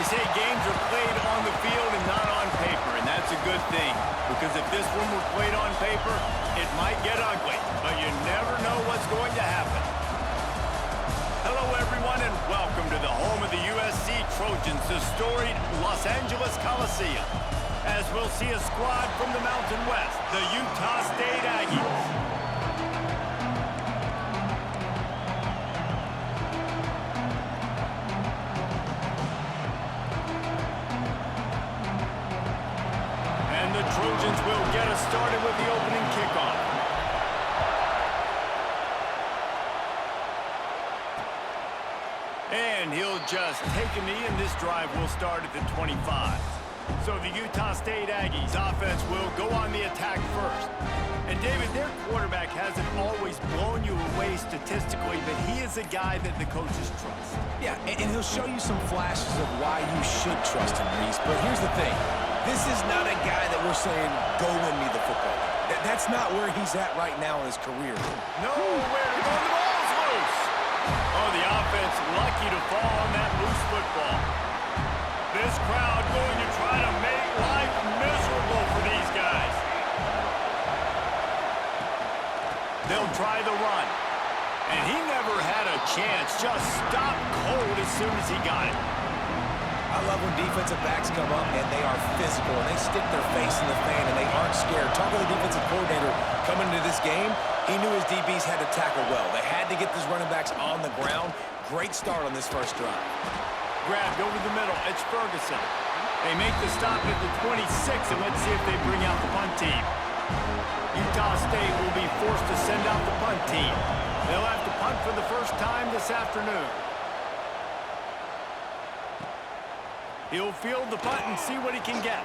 They say games are played on the field and not on paper, and that's a good thing. Because if this one were played on paper, it might get ugly. But you never know what's going to happen. Hello, everyone, and welcome to the home of the USC Trojans, the storied Los Angeles Coliseum. As we'll see a squad from the Mountain West, the Utah State Aggies. Trojans will get us started with the opening kickoff. And he'll just take a knee, and this drive will start at the 25. So the Utah State Aggies offense will go on the attack first. And David, their quarterback hasn't always blown you away statistically, but he is a guy that the coaches trust. Yeah, and he'll show you some flashes of why you should trust him, Reese. But here's the thing. This is not a guy that we're saying, go win me the football. That's not where he's at right now in his career. Nowhere to go. The ball's loose. Oh, the offense lucky to fall on that loose football. This crowd going to try to make life miserable for these guys. They'll try the run. And he never had a chance. Just stopped cold as soon as he got it. I love when defensive backs come up and they are physical and they stick their face in the fan and they aren't scared. Talking to the defensive coordinator coming into this game, he knew his DBs had to tackle well. They had to get these running backs on the ground. Great start on this first drive. Grabbed over the middle. It's Ferguson. They make the stop at the 26, and let's see if they bring out the punt team. Utah State will be forced to send out the punt team. They'll have to punt for the first time this afternoon. He'll field the punt and see what he can get.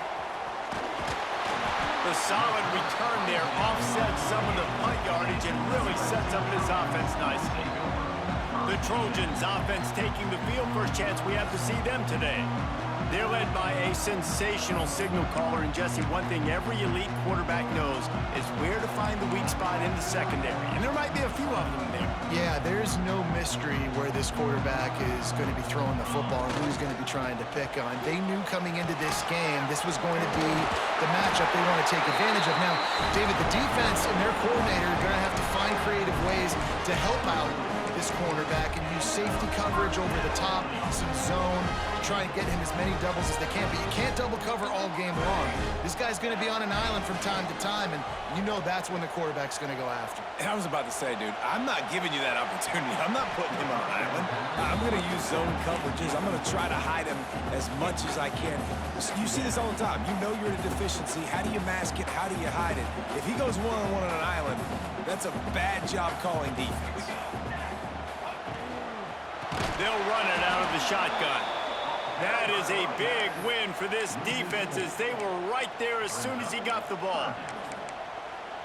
The solid return there offsets some of the punt yardage and really sets up his offense nicely. The Trojans offense taking the field. First chance we have to see them today. They're led by a sensational signal caller. And Jesse, one thing every elite quarterback knows is where to find the weak spot in the secondary. And there might be a few of them there. Yeah, there's no mystery where this quarterback is going to be throwing the football and who he's going to be trying to pick on. They knew coming into this game this was going to be the matchup they want to take advantage of. Now, David, the defense and their coordinator are going to have to find creative ways to help out this cornerback and use safety coverage over the top, some zone, to try and get him as many doubles as they can. But you can't double cover all game long. This guy's going to be on an island from time to time, and you know that's when the quarterback's going to go after. And I was about to say, dude, I'm not giving you that opportunity. I'm not putting him on an island. I'm going to use zone coverages. I'm going to try to hide him as much as I can. You see this all the time. You know you're in a deficiency. How do you mask it? How do you hide it? If he goes one-on-one on an island, that's a bad job calling defense. They'll run it out of the shotgun. That is a big win for this defense as they were right there as soon as he got the ball.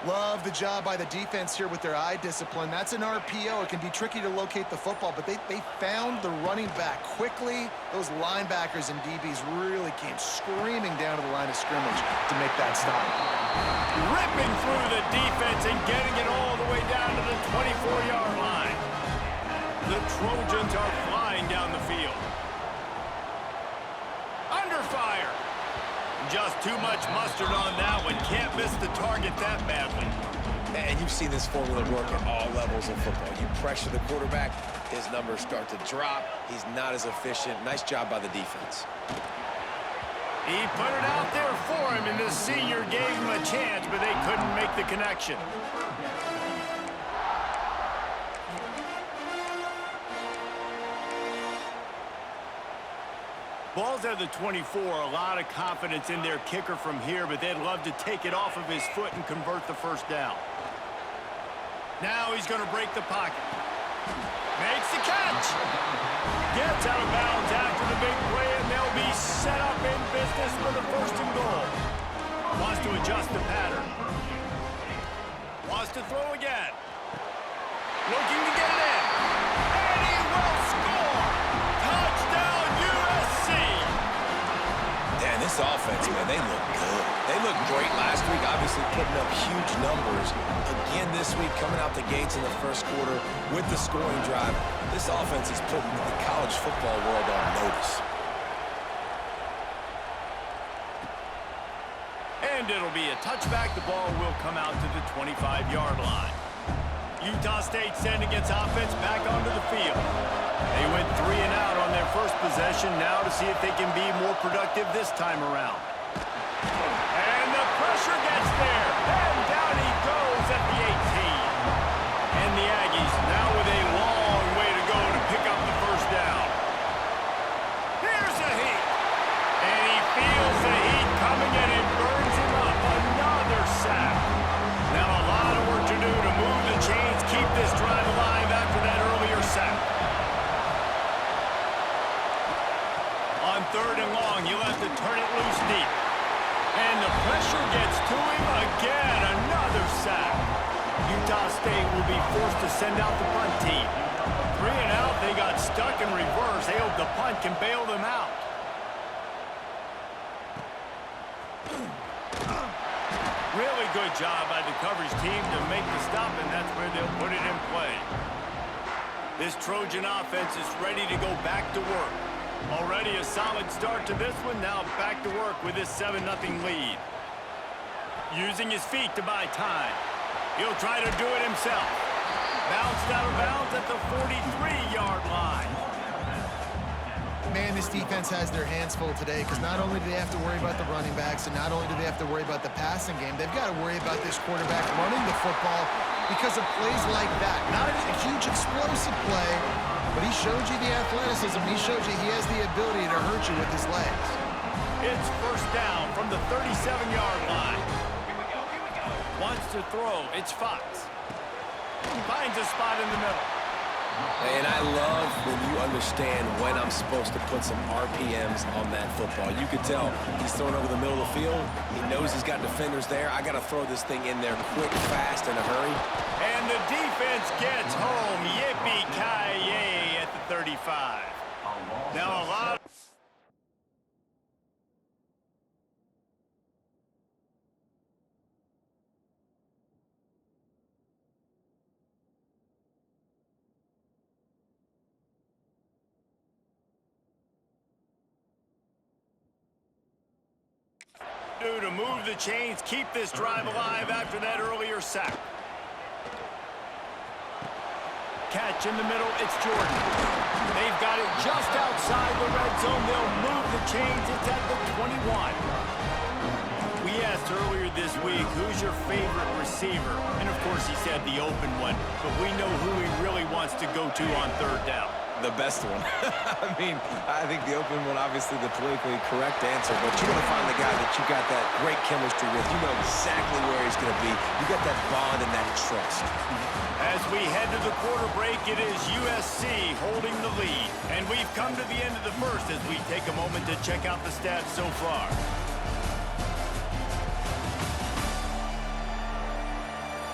Love the job by the defense here with their eye discipline. That's an RPO. It can be tricky to locate the football, but they found the running back quickly. Those linebackers and DBs really came screaming down to the line of scrimmage to make that stop. Ripping through the defense and getting it all the way down to the 24-yard line. The Trojans are flying down the field. Under fire. Just too much mustard on that one. Can't miss the target that badly. And you've seen this formula work at all levels of football. You pressure the quarterback, his numbers start to drop. He's not as efficient. Nice job by the defense. He put it out there for him, and the senior gave him a chance, but they couldn't make the connection. Ball's at the 24, a lot of confidence in their kicker from here, but they'd love to take it off of his foot and convert the first down. Now he's going to break the pocket. Makes the catch. Gets out of bounds after the big play, and they'll be set up in business for the first and goal. Wants to adjust the pattern. Wants to throw again. Looking to get it in. And he will score. Touchdown, USC. Man, this offense, man, they look good. They looked great last week, obviously putting up huge numbers. Again this week, coming out the gates in the first quarter with the scoring drive. This offense is putting the college football world on notice. And it'll be a touchback. The ball will come out to the 25-yard line. Utah State sending its offense back onto the field. They went 3 and out on their first possession. Now to see if they can be more productive this time around. And the pressure gets there. And down he goes at the 18. And the Aggies now with a long way to go to pick up the first down. Here's a heat. And he feels the heat coming and it burns him up. Another sack. Now a lot of work to do to move the chains, keep this drive alive after that earlier sack. On 3rd and long, he'll have to turn it loose deep. And the pressure gets to him again. Another sack. Utah State will be forced to send out the punt team. 3 and out, they got stuck in reverse. They hope the punt can bail them out. Really good job by the coverage team to make the stop, and that's where they'll put it in play. This Trojan offense is ready to go back to work. Already a solid start to this one. Now back to work with this 7-0 lead. Using his feet to buy time. He'll try to do it himself. Bounced out of bounds at the 43-yard line. Man, this defense has their hands full today because not only do they have to worry about the running backs and not only do they have to worry about the passing game, they've got to worry about this quarterback running the football because of plays like that. Not a huge explosive play, but he showed you the athleticism. He showed you he has the ability to hurt you with his legs. It's first down from the 37-yard line. Wants to throw. It's Fox. Finds a spot in the middle. And I love when you understand when I'm supposed to put some RPMs on that football. You could tell he's throwing over the middle of the field. He knows he's got defenders there. I got to throw this thing in there quick, fast, in a hurry. And the defense gets home. Yippee-ki-yay at the 35. Now a lot. To move the chains, keep this drive alive after that earlier sack. Catch in the middle, it's Jordan. They've got it just outside the red zone. They'll move the chains. It's at the 21. We asked earlier this week, who's your favorite receiver? And of course he said the open one, but we know who he really wants to go to on 3rd down. The best one. I mean, I think the open one, obviously the politically correct answer, but you're going to find the guy that you got that great chemistry with. You know exactly where he's going to be. You got that bond and that trust. As we head to the quarter break, it is USC holding the lead. And we've come to the end of the first as we take a moment to check out the stats so far.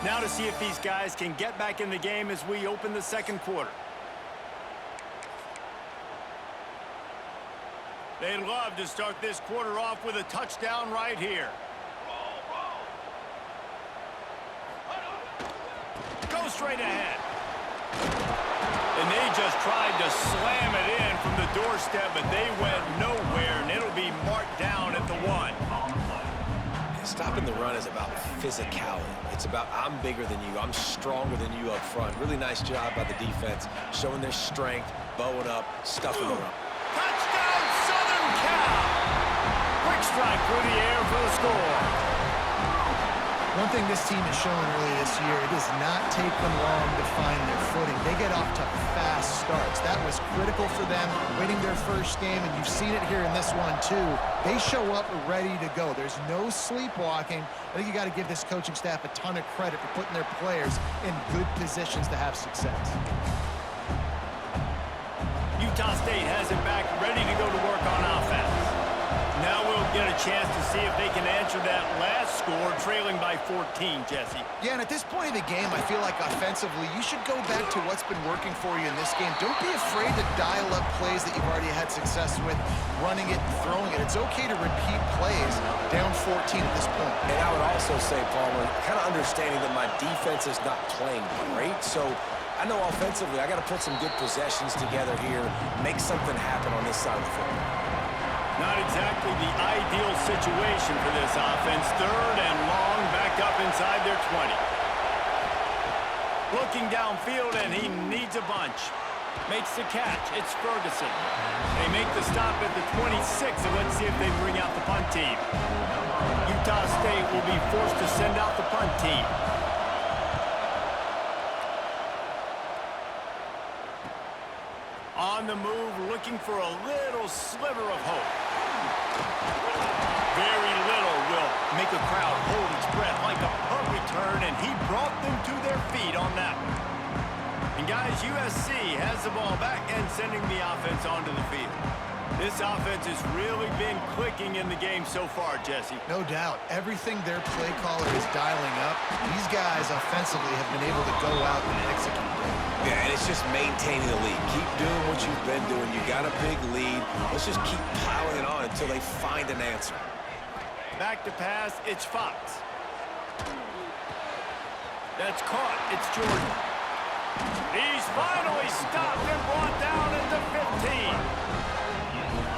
Now to see if these guys can get back in the game as we open the second quarter. They'd love to start this quarter off with a touchdown right here. Go straight ahead. And they just tried to slam it in from the doorstep, but they went nowhere, and it'll be marked down at the 1. Stopping the run is about physicality. It's about I'm bigger than you. I'm stronger than you up front. Really nice job by the defense, showing their strength, bowing up, stuffing the run. Touchdown, Southern Cal! Quick strike through the air for the score. One thing this team has shown early this year, it does not take them long to find their footing. They get off to fast starts. That was critical for them, winning their first game, and you've seen it here in this one too. They show up ready to go. There's no sleepwalking. I think you got to give this coaching staff a ton of credit for putting their players in good positions to have success. Utah State has it back, ready to go to work on offense. Now we'll get a chance to see if they can answer that last score, trailing by 14, Jesse. Yeah, and at this point of the game, I feel like offensively, you should go back to what's been working for you in this game. Don't be afraid to dial up plays that you've already had success with, running it and throwing it. It's okay to repeat plays down 14 at this point. And I would also say, Palmer, kind of understanding that my defense is not playing great, so I know offensively I got to put some good possessions together here, make something happen on this side of the football. Not exactly the ideal situation for this offense. Third and long, back up inside their 20. Looking downfield, and he needs a bunch. Makes the catch. It's Ferguson. They make the stop at the 26, and let's see if they bring out the punt team. Utah State will be forced to send out the punt team. On the move, looking for a little sliver of hope. Very little will make a crowd hold its breath like a punt return, and he brought them to their feet on that one. And guys, USC has the ball back and sending the offense onto the field. This offense has really been clicking in the game so far, Jesse. No doubt. Everything their play caller is dialing up, these guys offensively have been able to go out and execute. Yeah, and it's just maintaining the lead. Keep doing what you've been doing. You got a big lead. Let's just keep piling it on until they find an answer. Back to pass, it's Fox. That's caught, it's Jordan. He's finally stopped and brought down at the 15.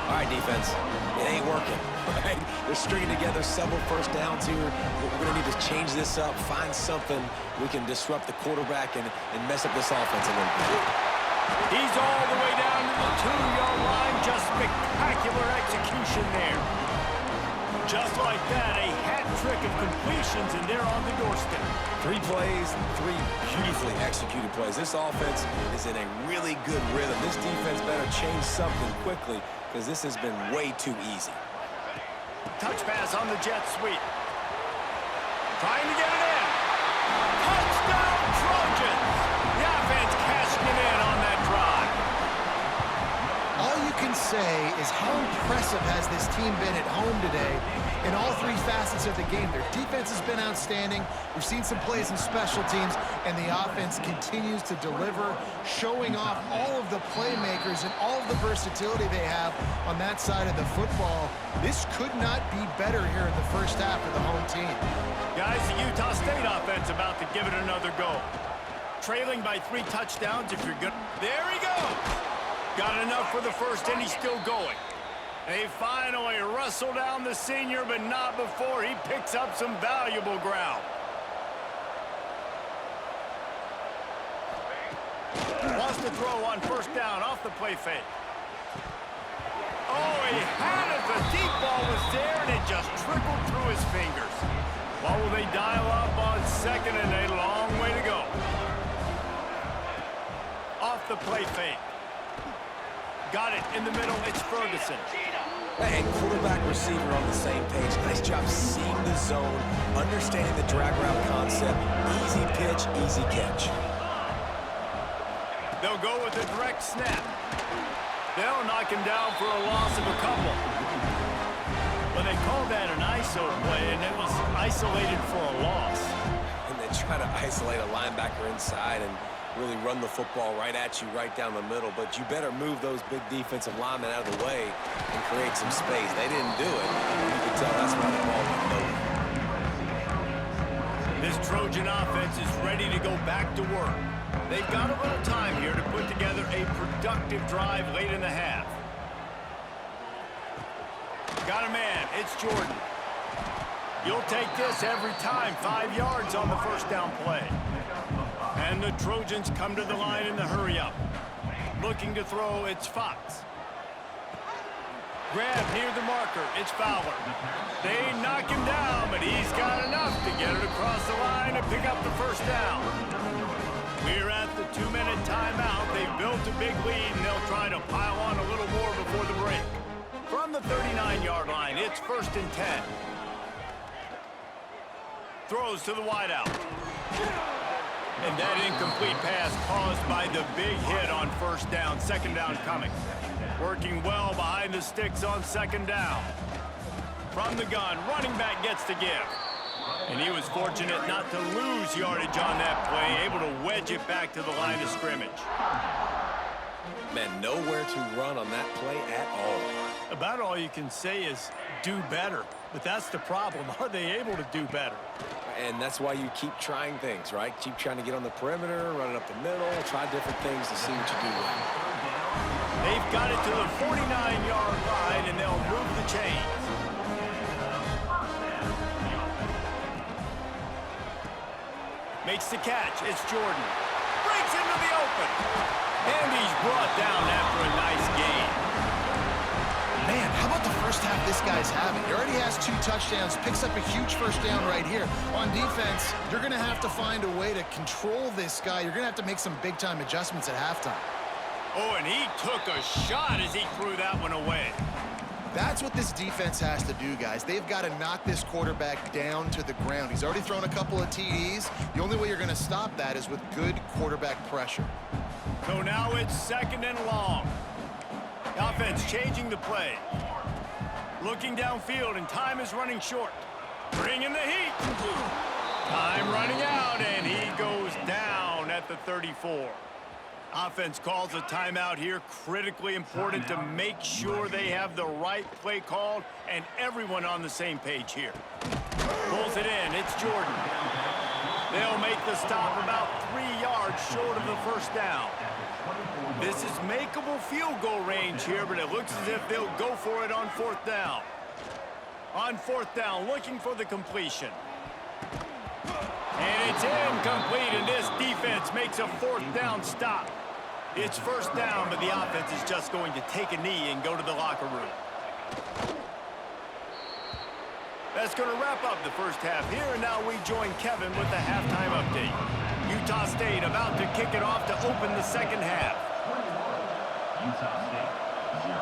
All right, defense, it ain't working. Right? They're stringing together several first downs here. We're going to need to change this up, find something we can disrupt the quarterback and mess up this offense a little bit. He's all the way down to the 2-yard line. Just spectacular execution there. Just like that, a hat trick of completions, and they're on the doorstep. 3 plays, 3 beautifully executed plays. This offense is in a really good rhythm. This defense better change something quickly because this has been way too easy. Touch pass on the jet sweep. Trying to get it in. Touchdown, Trojans! The offense cashing it in on that drive. All you can say is how impressive has this team been at home today in all 3 facets of the game. Their defense has been outstanding. We've seen some plays in special teams, and the offense continues to deliver, showing off all of the playmakers and all of the versatility they have on that side of the football. This could not be better here in the first half of the home team. Guys, the Utah State offense about to give it another go. Trailing by 3 touchdowns if you're good. There he goes. Got enough for the first, and he's still going. They finally wrestle down the senior, but not before he picks up some valuable ground. Wants to throw on first down off the play fake. Oh, he had it. The deep ball was there, and it just trickled through his fingers. What will they dial up on second, and a long way to go. Off the play fake. Got it in the middle. It's Ferguson. And quarterback receiver on the same page. Nice job seeing the zone, understanding the drag route concept. Easy pitch, easy catch. They'll go with a direct snap. They'll knock him down for a loss of a couple. But they called that an ISO play, and it was isolated for a loss. And they try to isolate a linebacker inside and really run the football right at you, right down the middle. But you better move those big defensive linemen out of the way and create some space. They didn't do it. You can tell that's why the ball went nowhere. This Trojan offense is ready to go back to work. They've got a little time here to put together a productive drive late in the half. Got a man. It's Jordan. You'll take this every time. 5 yards on the first down play. And the Trojans come to the line in the hurry-up. Looking to throw, it's Fox. Grab near the marker, it's Fowler. They knock him down, but he's got enough to get it across the line and pick up the first down. We're at the 2-minute timeout. They've built a big lead, and they'll try to pile on a little more before the break. From the 39-yard line, it's 1st and 10. Throws to the wideout. And that incomplete pass caused by the big hit on first down. Second down coming. Working well behind the sticks on second down. From the gun, running back gets the give. And he was fortunate not to lose yardage on that play, able to wedge it back to the line of scrimmage. Man, nowhere to run on that play at all. About all you can say is do better. But that's the problem. Are they able to do better? And that's why you keep trying things, right? Keep trying to get on the perimeter, running up the middle, try different things to see what you do well. They've got it to the 49-yard line, and they'll move the chains. Makes the catch. It's Jordan. Breaks into the open. And he's brought down after a nice gain. Man, how about the first half this guy's having? He already has 2 touchdowns, picks up a huge first down right here. On defense, you're going to have to find a way to control this guy. You're going to have to make some big-time adjustments at halftime. Oh, and he took a shot as he threw that one away. That's what this defense has to do, guys. They've got to knock this quarterback down to the ground. He's already thrown a couple of TDs. The only way you're going to stop that is with good quarterback pressure. So now it's 2nd and long. The offense changing the play. Looking downfield, and time is running short. Bringing the heat. Time running out, and he goes down at the 34. Offense calls a timeout here. Critically important to make sure they have the right play called and everyone on the same page here. Pulls it in. It's Jordan. They'll make the stop about 3 yards short of the first down. This is makeable field goal range here, but it looks as if they'll go for it on 4th down. On 4th down, looking for the completion. And it's incomplete, and this defense makes a 4th down stop. It's 1st down, but the offense is just going to take a knee and go to the locker room. That's going to wrap up the first half here, and now we join Kevin with the halftime update. Utah State about to kick it off to open the second half. Utah State, 0.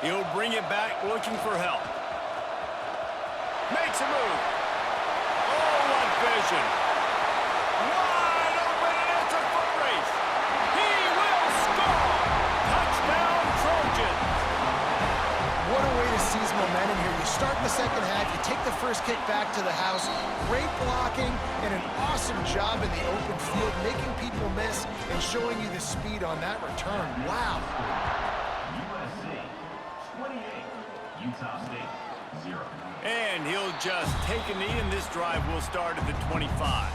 He'll bring it back looking for help. Makes a move. Oh, what vision. Wide open, and it's a foot race. He will score. Touchdown, Trojans. What a way to seize momentum here. You start in the second half, you take the first kick back to the house, great blocking, and an awesome job in the open field, making people miss and showing you the speed on that return. Wow. USC, 28. Utah State, 0. And he'll just take a knee, and this drive will start at the 25.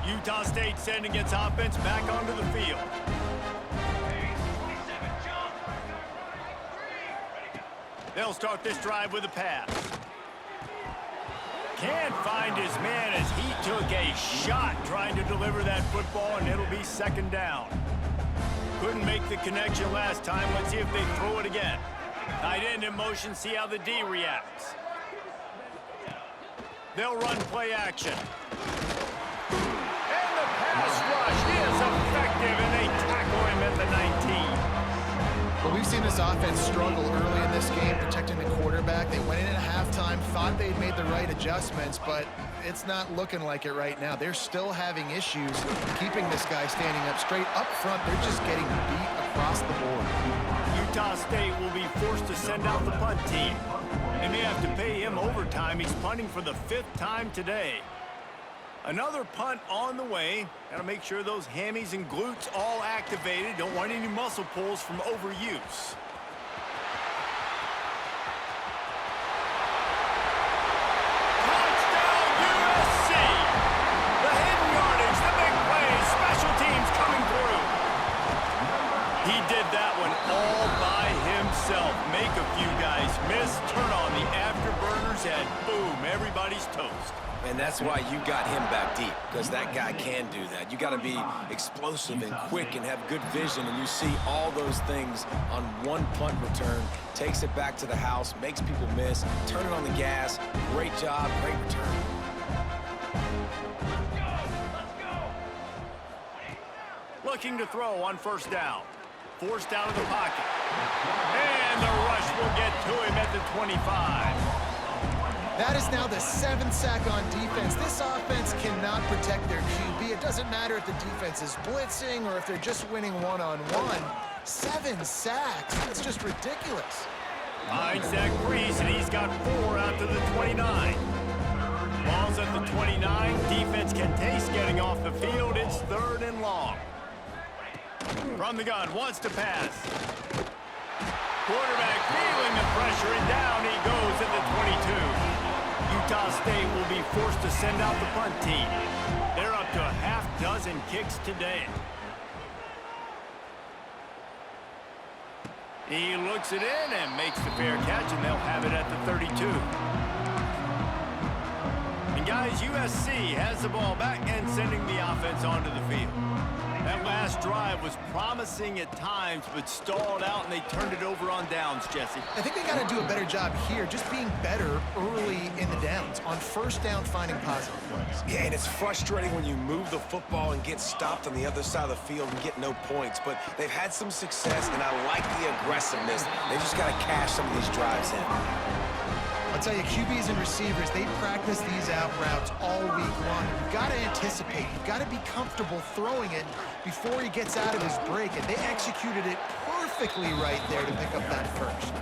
Utah State sending its offense back onto the field. They'll start this drive with a pass. Can't find his man as he took a shot trying to deliver that football, and it'll be 2nd down. Couldn't make the connection last time. Let's see if they throw it again. Tight end in motion, see how the D reacts. They'll run play action. And the pass rush is effective, and they tackle him at the 19. Well, we've seen this offense struggle early in this game, protecting the quarterback. They went in at halftime, thought they'd made the right adjustments, but it's not looking like it right now. They're still having issues keeping this guy standing up straight. Up front, they're just getting beat across the board. Utah State will be forced to send out the punt team. They may have to pay him overtime. He's punting for the 5th time today. Another punt on the way. Got to make sure those hammies and glutes all activated. Don't want any muscle pulls from overuse. Touchdown USC! The hidden yardage, the big plays, special teams coming through. He did that one all by himself. Make a few guys miss, turn on the afterburners, and boom, everybody's toast. And that's why you got him back deep, because that guy can do that. You got to be explosive and quick and have good vision, and you see all those things on one punt return. Takes it back to the house, makes people miss, turn it on the gas. Great job, great return. Looking to throw on 1st down. Forced out of the pocket. And the rush will get to him at the 25. That is now the 7th sack on defense. This offense cannot protect their QB. It doesn't matter if the defense is blitzing or if they're just winning one-on-one. 7 sacks. That's just ridiculous. Finds that crease, and he's got 4 out to the 29. Ball's at the 29. Defense can taste getting off the field. It's 3rd and long. From the gun, wants to pass. Quarterback feeling the pressure, and down he goes at the 22. Utah State will be forced to send out the punt team. They're up to a half dozen kicks today. He looks it in and makes the fair catch, and they'll have it at the 32. And guys, USC has the ball back and sending the offense onto the field. That last drive was promising at times, but stalled out, and they turned it over on downs, Jesse. I think they got to do a better job here, just being better early in the downs, on first down finding positive plays. Yeah, and it's frustrating when you move the football and get stopped on the other side of the field and get no points, but they've had some success, and I like the aggressiveness. They just got to cash some of these drives in. I'll tell you, QBs and receivers, they practice these out routes all week long. You've got to anticipate. You've got to be comfortable throwing it before he gets out of his break, and they executed it perfectly right there to pick up that first.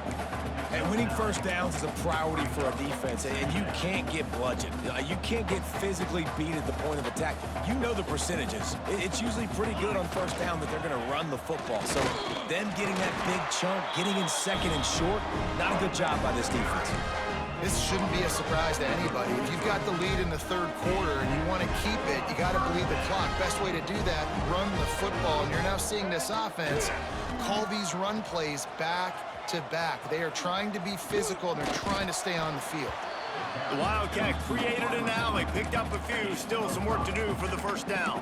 And winning first downs is a priority for a defense, and you can't get bludgeoned. You can't get physically beat at the point of attack. You know the percentages. It's usually pretty good on first down that they're going to run the football. So them getting that big chunk, getting in second and short, not a good job by this defense. This shouldn't be a surprise to anybody. If you've got the lead in the third quarter and you want to keep it, you got to bleed the clock. Best way to do that, run the football. And you're now seeing this offense call these run plays back to back. They are trying to be physical, and they're trying to stay on the field. The Wildcat created an alley, picked up a few, still some work to do for the first down.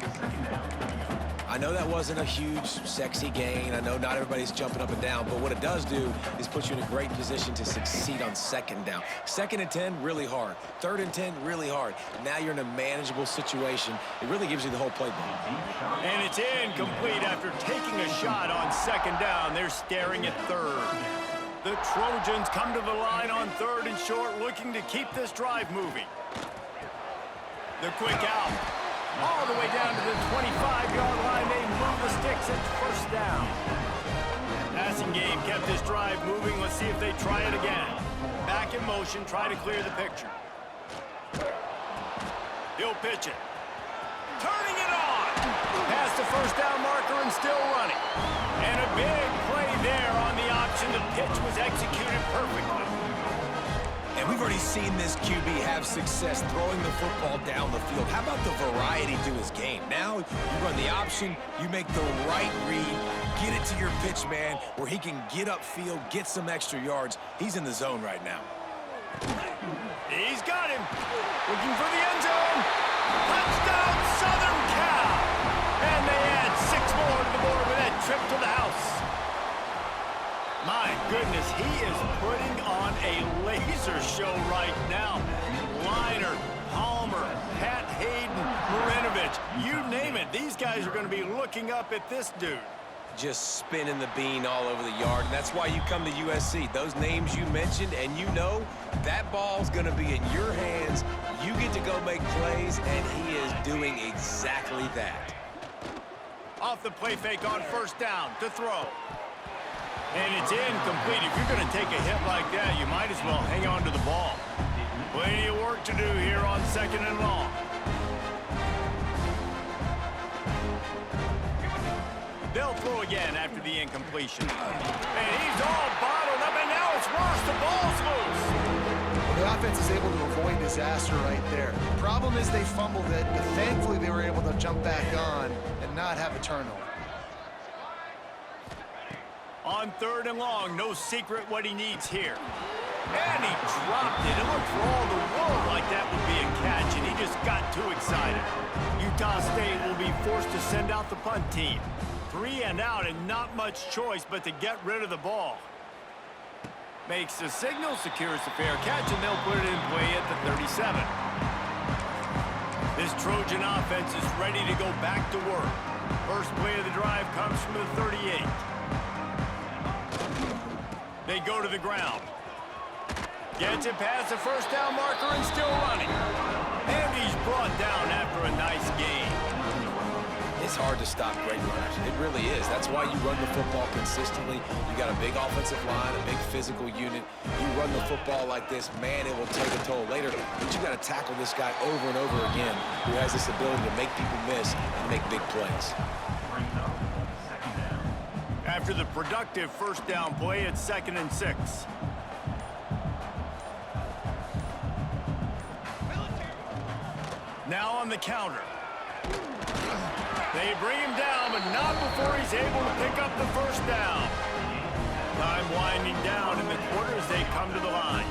I know that wasn't a huge, sexy gain. I know not everybody's jumping up and down, but what it does do is put you in a great position to succeed on second down. Second and 10, really hard. Third and 10, really hard. Now you're in a manageable situation. It really gives you the whole playbook. And it's incomplete after taking a shot on second down. They're staring at third. The Trojans come to the line on third and short, looking to keep this drive moving. The quick out. All the way down to the 25-yard line. They move the sticks. It's first down. Passing game kept this drive moving. Let's see if they try it again. Back in motion, try to clear the picture. He'll pitch it. Turning it on. Past the first down marker and still running. And a big play there on the option. The pitch was executed perfectly. And we've already seen this QB have success throwing the football down the field. How about the variety to his game? Now you run the option, you make the right read, get it to your pitch man where he can get upfield, get some extra yards. He's in the zone right now. He's got him. Looking for the end zone. Touchdown, Southern Cal. And they add 6 more to the board with that trip to the house. My goodness, he is putting on a laser show right now. Liner, Palmer, Pat Hayden, Marinovich, you name it. These guys are going to be looking up at this dude. Just spinning the bean all over the yard, and that's why you come to USC. Those names you mentioned, and you know that ball's going to be in your hands. You get to go make plays, and he is doing exactly that. Off the play fake on first down to throw. And it's incomplete. If you're going to take a hit like that, you might as well hang on to the ball. Plenty of work to do here on second and long. They'll throw again after the incompletion. And he's all bottled up, and now it's worse. The ball's loose. Well, the offense is able to avoid disaster right there. The problem is they fumbled it, but thankfully they were able to jump back on and not have a turnover. On third and long, no secret what he needs here. And he dropped it. It looked for all the world like that would be a catch, and he just got too excited. Utah State will be forced to send out the punt team. 3 and out, and not much choice but to get rid of the ball. Makes the signal, secures the fair catch, and they'll put it in play at the 37. This Trojan offense is ready to go back to work. First play of the drive comes from the 38. They go to the ground. Gets it past the first down marker and still running. And he's brought down after a nice game. It's hard to stop great runners. It really is. That's why you run the football consistently. You got a big offensive line, a big physical unit. You run the football like this, man, it will take a toll later. But you got to tackle this guy over and over again who has this ability to make people miss and make big plays. After the productive first down play, it's 2nd and 6. Now on the counter. They bring him down, but not before he's able to pick up the first down. Time winding down in the quarter as they come to the line.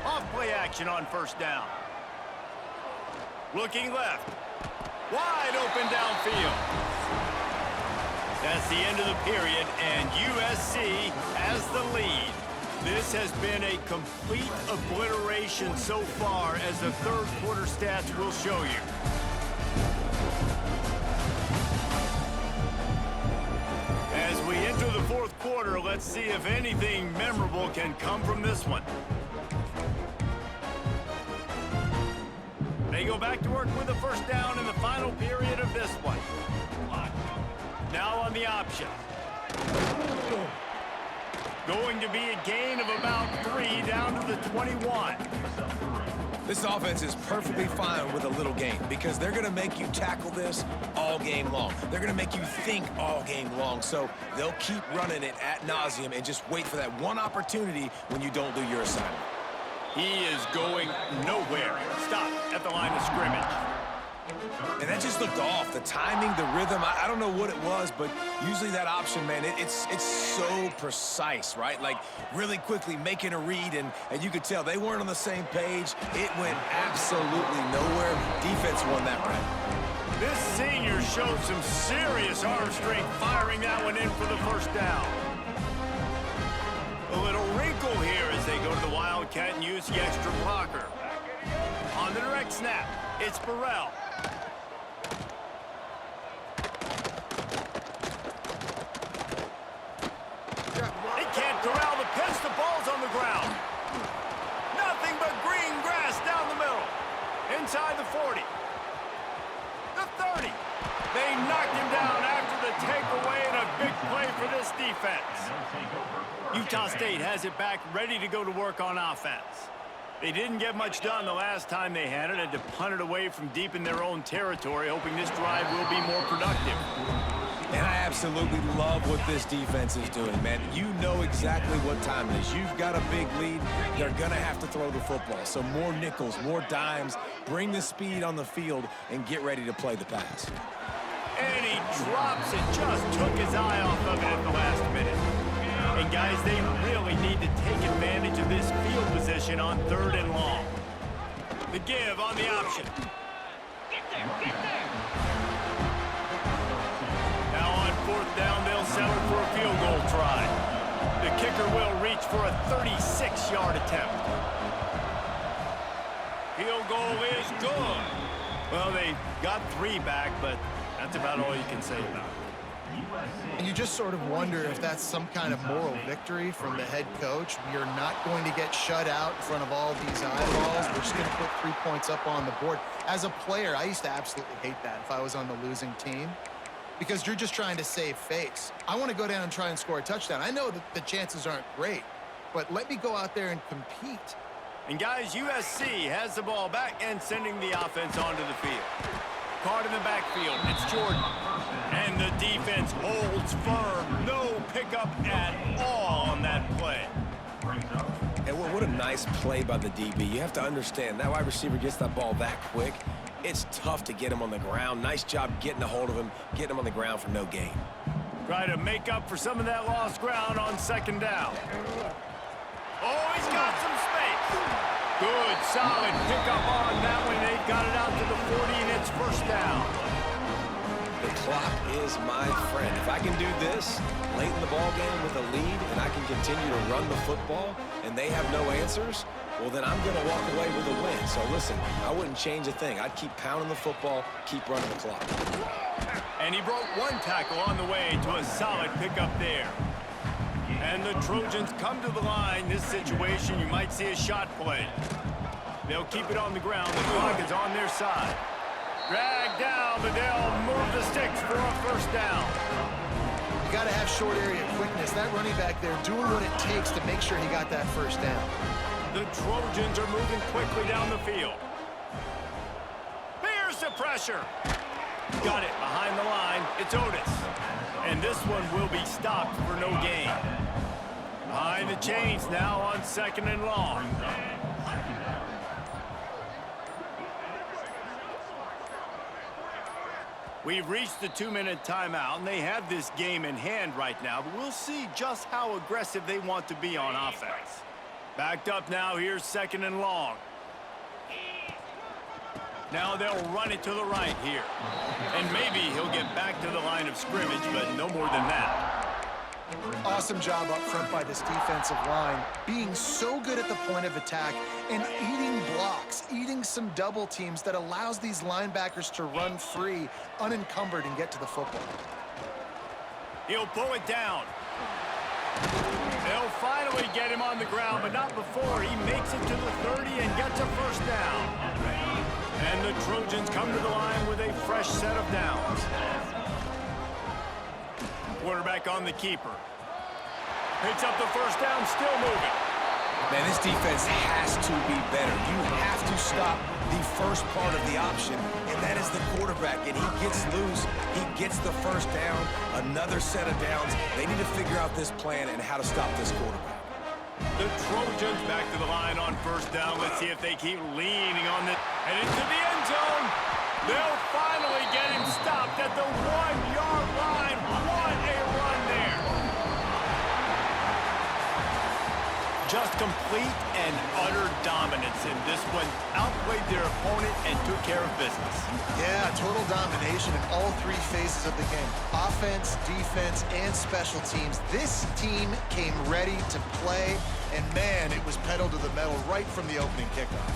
Off-play action on first down. Looking left. Wide open downfield. That's the end of the period, and USC has the lead. This has been a complete obliteration so far, as the third quarter stats will show you. As we enter the fourth quarter, let's see if anything memorable can come from this one. They go back to work with a first down in the final period of this one. Now on the option. Going to be a gain of about 3 down to the 21. This offense is perfectly fine with a little gain because they're going to make you tackle this all game long. They're going to make you think all game long. So they'll keep running it ad nauseum and just wait for that one opportunity when you don't do your assignment. He is going nowhere. Stop at the line of scrimmage. And that just looked off. The timing, the rhythm, I don't know what it was, but usually that option, man, it's so precise, right? Like, really quickly making a read, and you could tell they weren't on the same page. It went absolutely nowhere. Defense won that round. This senior showed some serious arm strength firing that one in for the first down. A little wrinkle here as they go to the Wildcat and use the extra blocker. On the direct snap, it's Burrell. They can't corral the pitch. The ball's on the ground. Nothing but green grass down the middle. Inside the 40. The 30. They knocked him down after the takeaway, and a big play for this defense. Utah State has it back, ready to go to work on offense. They didn't get much done the last time they had it. Had to punt it away from deep in their own territory, hoping this drive will be more productive. And I absolutely love what this defense is doing, man. You know exactly what time it is. You've got a big lead. They're going to have to throw the football. So more nickels, more dimes, bring the speed on the field, and get ready to play the pass. And he drops it, just took his eye off of it at the last minute. And guys, they really need to take advantage of this field position on 3rd and long. The give on the option. Now on 4th down, they'll settle for a field goal try. The kicker will reach for a 36-yard attempt. Field goal is good. Well, they got 3 back, but that's about all you can say about it. And you just sort of wonder if that's some kind of moral victory from the head coach. You're not going to get shut out in front of all these eyeballs. We're just going to put 3 points up on the board. As a player, I used to absolutely hate that if I was on the losing team, because you're just trying to save face. I want to go down and try and score a touchdown. I know that the chances aren't great, but let me go out there and compete. And guys, USC has the ball back and sending the offense onto the field. Caught in the backfield, it's Jordan. And the defense holds firm. No pickup at all on that play. And what a nice play by the DB. You have to understand, that wide receiver gets that ball that quick. It's tough to get him on the ground. Nice job getting a hold of him, getting him on the ground for no gain. Try to make up for some of that lost ground on 2nd down. Oh, he's got some space. Good, solid pickup on that one. They've got it out to the 40, and it's 1st down. The clock is my friend. If I can do this late in the ball game with a lead and I can continue to run the football and they have no answers, well, then I'm going to walk away with a win. So listen, I wouldn't change a thing. I'd keep pounding the football, keep running the clock. And he broke 1 tackle on the way to a solid pickup there. And the Trojans come to the line. This situation, you might see a shot play. They'll keep it on the ground. The clock is on their side. Drag down, but they'll move the sticks for a 1st down. You got to have short area quickness. That running back there doing what it takes to make sure he got that 1st down. The Trojans are moving quickly down the field. Here's the pressure. Got it behind the line. It's Otis. And this one will be stopped for no gain. Behind the chains now on 2nd and long. We've reached the 2-minute timeout, and they have this game in hand right now, but we'll see just how aggressive they want to be on offense. Backed up now, here's 2nd and long. Now they'll run it to the right here. And maybe he'll get back to the line of scrimmage, but no more than that. Awesome job up front by this defensive line, being so good at the point of attack and eating blocks, eating some double teams that allows these linebackers to run free, unencumbered, and get to the football. He'll pull it down. They'll finally get him on the ground, but not before he makes it to the 30 and gets a first down. And the Trojans come to the line with a fresh set of downs. Quarterback on the keeper. Picks up the first down, still moving. Man, this defense has to be better. You have to stop the first part of the option, and that is the quarterback. And he gets loose. He gets the first down, another set of downs. They need to figure out this plan and how to stop this quarterback. The Trojans back to the line on first down. Let's see if they keep leaning on it. And into the end zone. They'll finally get him stopped at the 1-yard line. What a run there. Just complete and utter dominance in this one. Outplayed their opponent and took care of business. Yeah, total domination in all 3 phases of the game. Offense, defense, and special teams. This team came ready to play, and man, it was pedal to the metal right from the opening kickoff.